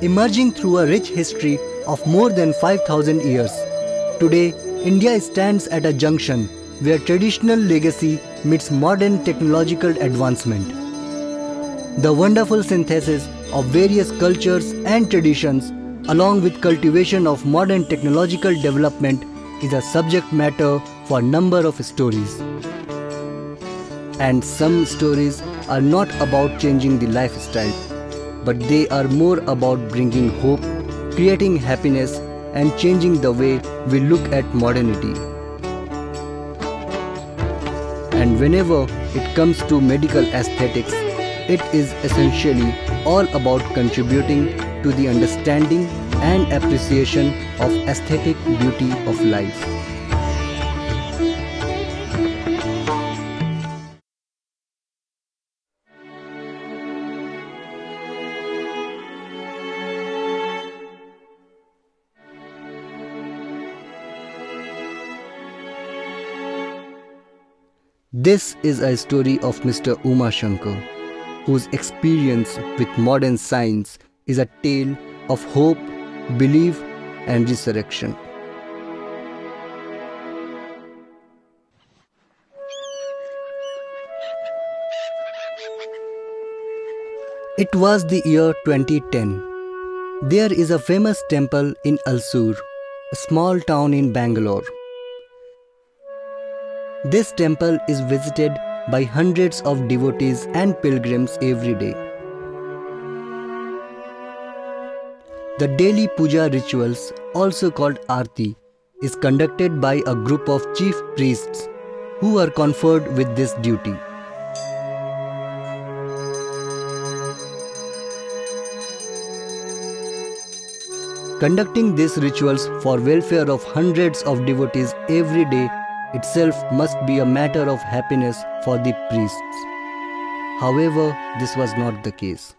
emerging through a rich history of more than 5,000 years. Today, India stands at a junction where traditional legacy meets modern technological advancement. The wonderful synthesis of various cultures and traditions, along with cultivation of modern technological development, is a subject matter for a number of stories. And some stories are not about changing the lifestyle, but they are more about bringing hope, creating happiness, and changing the way we look at modernity. And whenever it comes to medical aesthetics, it is essentially all about contributing to the understanding and appreciation of aesthetic beauty of life. This is a story of Mr. Umaa Shankar, whose experience with modern science is a tale of hope, belief, and resurrection. It was the year 2010. There is a famous temple in Alsur, a small town in Bangalore. This temple is visited by hundreds of devotees and pilgrims every day. The daily puja rituals, also called Aarti, is conducted by a group of chief priests who are conferred with this duty. Conducting these rituals for welfare of hundreds of devotees every day itself must be a matter of happiness for the priests. However, this was not the case.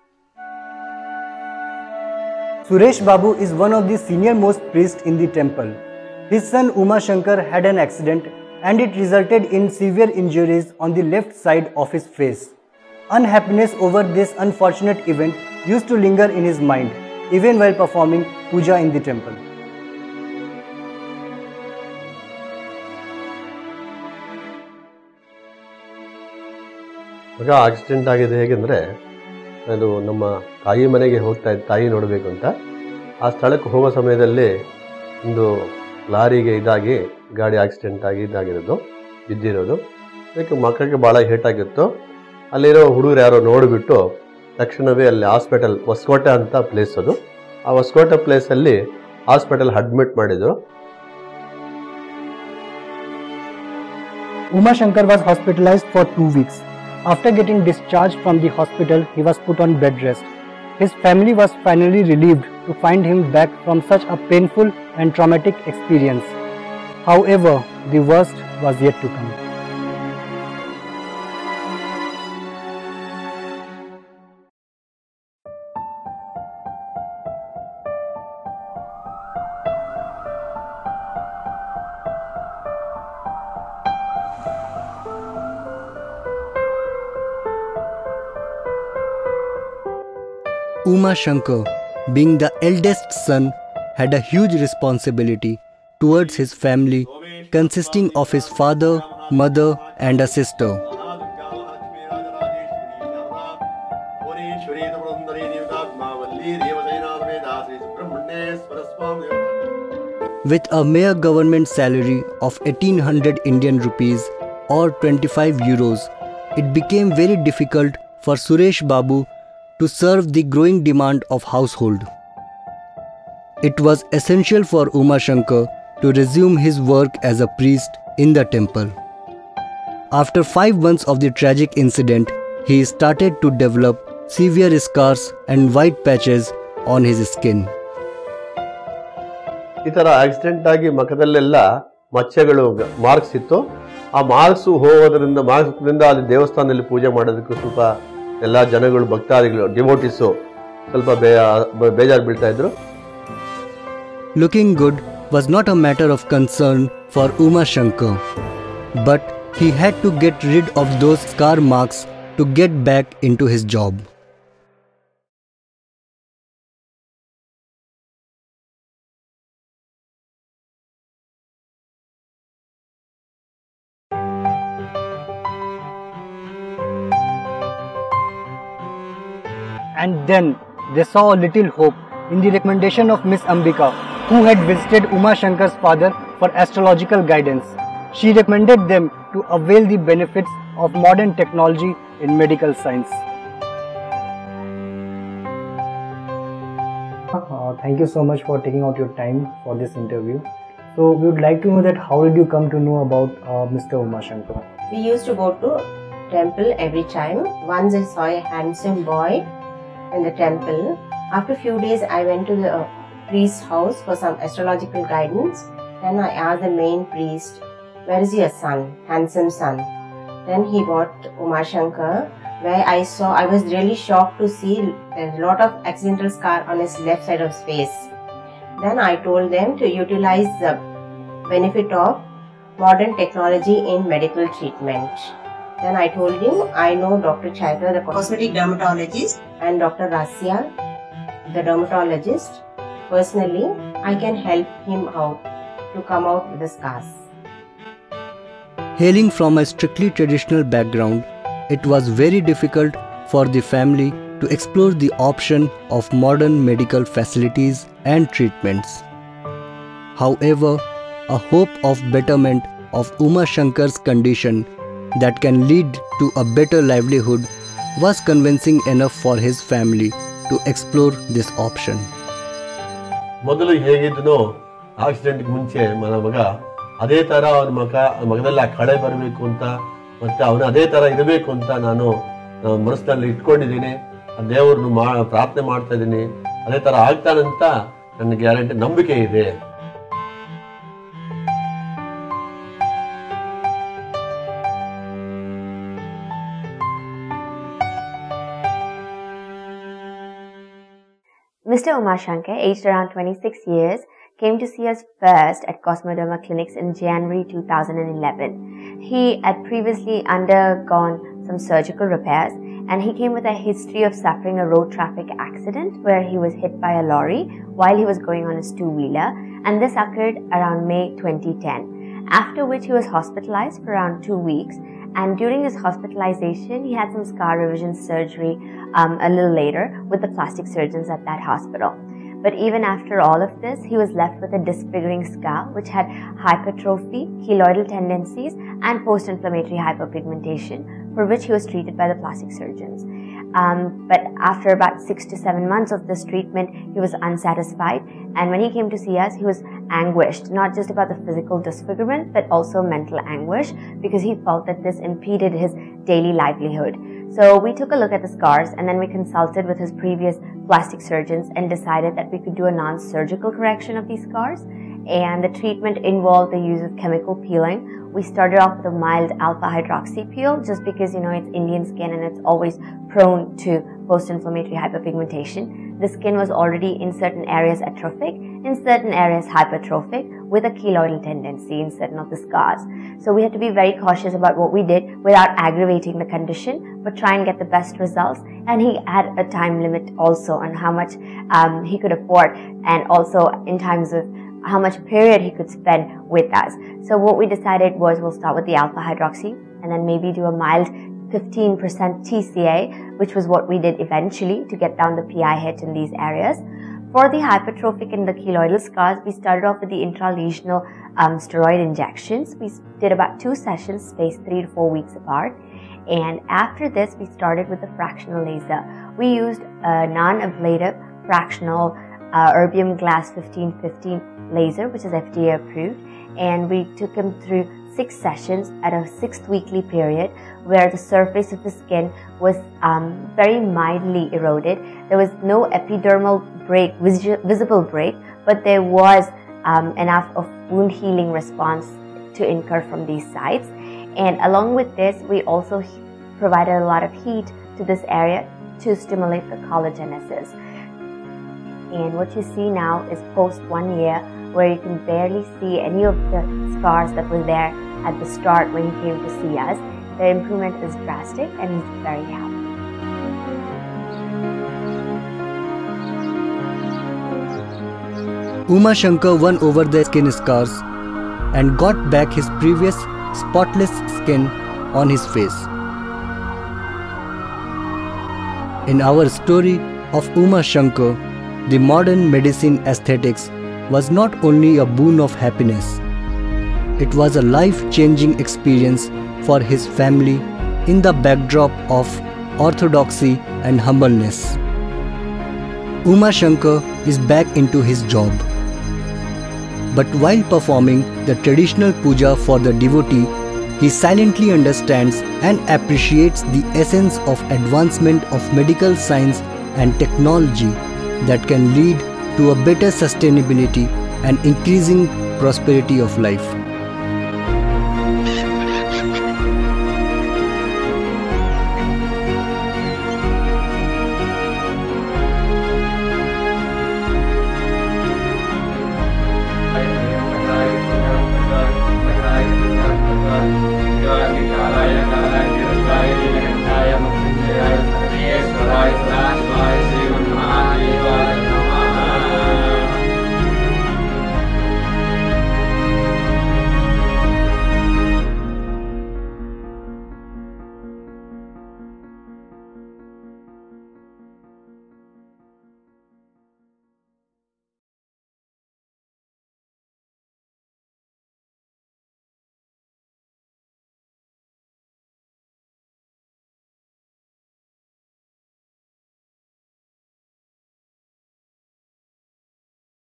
Suresh Babu is one of the senior most priests in the temple. His son Umaa Shankar had an accident and it resulted in severe injuries on the left side of his face. Unhappiness over this unfortunate event used to linger in his mind, even while performing puja in the temple. ಮಗ accident ಆಗಿದೆ ಹೇಗೆಂದರೆ, ಅದು ನಮ್ಮ ತಾಯಿ ಮನೆಗೆ ಹೋಗ್ತಾ ಇದ್ದ, ತಾಯಿ ನೋಡಬೇಕು ಅಂತ ಆ ಸ್ಥಳಕ್ಕೆ ಹೋಗೋ ಸಮಯದಲ್ಲಿ ಒಂದು ಲಾರಿಗೆ ಗಾಡಿ ಆಕ್ಸಿಡೆಂಟ್ ಆಗಿ ಇದಾಗಿರೋದು, ಬಿದ್ದಿರೋದು. ಅದಕ್ಕೆ ಮಕ್ಕಳಿಗೆ ಭಾಳ ಹೇಟಾಗಿತ್ತು. ಅಲ್ಲಿರೋ ಹುಡುಗರು ಯಾರೋ ನೋಡಿಬಿಟ್ಟು ತಕ್ಷಣವೇ ಅಲ್ಲಿ ಹಾಸ್ಪಿಟಲ್, ಹೊಸಕೋಟೆ ಅಂತ ಪ್ಲೇಸ್ ಅದು, ಆ ಹೊಸಕೋಟೆ ಪ್ಲೇಸಲ್ಲಿ ಹಾಸ್ಪಿಟಲ್ ಅಡ್ಮಿಟ್ ಮಾಡಿದ್ರು. Umaa Shankar was hospitalized for 2 weeks. After getting discharged from the hospital, he was put on bed rest. His family was finally relieved to find him back from such a painful and traumatic experience. However, the worst was yet to come. Umaa Shankar, being the eldest son, had a huge responsibility towards his family, consisting of his father, mother, and a sister. With a mere government salary of 1800 Indian rupees or 25 euros, it became very difficult for Suresh Babu to serve the growing demand of household. It was essential for Umaa Shankar to resume his work as a priest in the temple. After 5 months of the tragic incident, he started to develop severe scars and white patches on his skin. ಈ ಥರ accident ಆಗಿ ಮುಖದಲ್ಲೆಲ್ಲ ಮಚ್ಚೆಗಳು, marks ಇತ್ತು. ಆ marks ಮಾರ್ಕ್ಸ್ದಿಂದ ಅಲ್ಲಿ ದೇವಸ್ಥಾನದಲ್ಲಿ ಪೂಜೆ ಮಾಡೋದಕ್ಕೂ ಸ್ವಲ್ಪ ಎಲ್ಲ ಜನಗಳು, ಭಕ್ತಾದಿಗಳು, ಡಿವೋಟಿಸು ಸ್ವಲ್ಪ ಬೇಜಾರು ಬೀಳ್ತಾ ಇದ್ರು. Looking good was not a matter of concern for Umaa Shankar, but he had to get rid of those scar marks to get back into his job. And then they saw a little hope in the recommendation of Miss Ambika, who had visited Umaa Shankar's father for astrological guidance. She recommended them to avail the benefits of modern technology in medical science. Thank you so much for taking out your time for this interview. So we would like to know that how did you come to know about Mr. Umaa Shankar? We used to go to temple every time. Once I saw a handsome boy in the temple. After a few days I went to the priest's house for some astrological guidance. Then I asked the main priest, where is your son, handsome son? Then he brought Umaa Shankar, where I was really shocked to see a lot of accidental scar on his left side of his face. Then I told them to utilize the benefit of modern technology in medical treatment. Then I told him I know Dr. Chytra, the cosmetic dermatologist, and Dr. Rasya, the dermatologist. Personally, I can help him out to come out with the scars. Hailing from a strictly traditional background, it was very difficult for the family to explore the option of modern medical facilities and treatments. However, a hope of betterment of Umaa Shankar's condition that can lead to a better livelihood was convincing enough for his family to explore this option. ಮೊದಲು ಹೇಗಿದ್ದನೋ ಆಕ್ಸಿಡೆಂಟ್ಗೆ ಮುಂಚೆ ನನ್ನ ಮಗ ಅದೇ ಥರ ಅವನ ಮಗದಲ್ಲಿ ಆ ಕಳೆ ಬರಬೇಕು ಅಂತ ಮತ್ತೆ ಅವನು ಅದೇ ಥರ ಇರಬೇಕು ಅಂತ ನಾನು ಮನಸ್ಸಿನಲ್ಲಿ ಇಟ್ಕೊಂಡಿದ್ದೀನಿ. ದೇವರನ್ನು ಪ್ರಾರ್ಥನೆ ಮಾಡ್ತಾ ಇದ್ದೀನಿ. ಅದೇ ಥರ ಆಗ್ತಾನಂತ ನನ್ನ ಗ್ಯಾರಂಟಿ ನಂಬಿಕೆ ಇದೆ. Mr. Umaa Shankar, aged around 26 years, came to see us first at Kosmoderma clinics in January 2011. He had previously undergone some surgical repairs and he came with a history of suffering a road traffic accident where he was hit by a lorry while he was going on his two-wheeler, and this occurred around May 2010. After which he was hospitalized for around 2 weeks, and during his hospitalization he had some scar revision surgery a little later with the plastic surgeons at that hospital. But even after all of this, he was left with a disfiguring scar which had hypertrophy, keloidal tendencies and post-inflammatory hyperpigmentation, for which he was treated by the plastic surgeons. But after about 6 to 7 months of this treatment, he was unsatisfied, and when he came to see us, he was anguished, not just about the physical disfigurement, but also mental anguish, because he felt that this impeded his daily livelihood. So we took a look at the scars, and then we consulted with his previous plastic surgeons and decided that we could do a non-surgical correction of these scars, and the treatment involved the use of chemical peeling. We started off with a mild alpha hydroxy peel just because, it's Indian skin and it's always prone to post-inflammatory hyperpigmentation. The skin was already in certain areas atrophic, in certain areas hypertrophic, with a keloidal tendency in certain of the scars. So we had to be very cautious about what we did without aggravating the condition, but try and get the best results. And he had a time limit also on how much he could afford, and also in terms of how much period he could spend with us. So what we decided was we'll start with the alpha hydroxy and then maybe do a mild 15% TCA, which was what we did eventually to get down the PI hit in these areas. For the hypertrophic and the keloidal scars, we started off with the intralesional steroid injections. We did about 2 sessions spaced 3 to 4 weeks apart. And after this, we started with the fractional laser. We used a non-ablative fractional erbium glass 1515 laser, which is FDA approved, and we took him through 6 sessions at a 6th weekly period where the surface of the skin was very mildly eroded. There was no epidermal break, visible break, but there was enough of wound healing response to incur from these sites. And along with this, we also provided a lot of heat to this area to stimulate the collagenesis. And what you see now is post 1 year, where you can barely see any of the scars that were there at the start when he came to see us. The improvement is drastic and he's very happy. Umaa Shankar won over the skin scars and got back his previous spotless skin on his face. In our story, of Umaa Shankar, the modern medicine aesthetics was not only a boon of happiness, it was a life-changing experience for his family in the backdrop of orthodoxy and humbleness. Umaa Shankar is back into his job. But while performing the traditional puja for the devotee, he silently understands and appreciates the essence of advancement of medical science and technology that can lead to a better sustainability and increasing prosperity of life.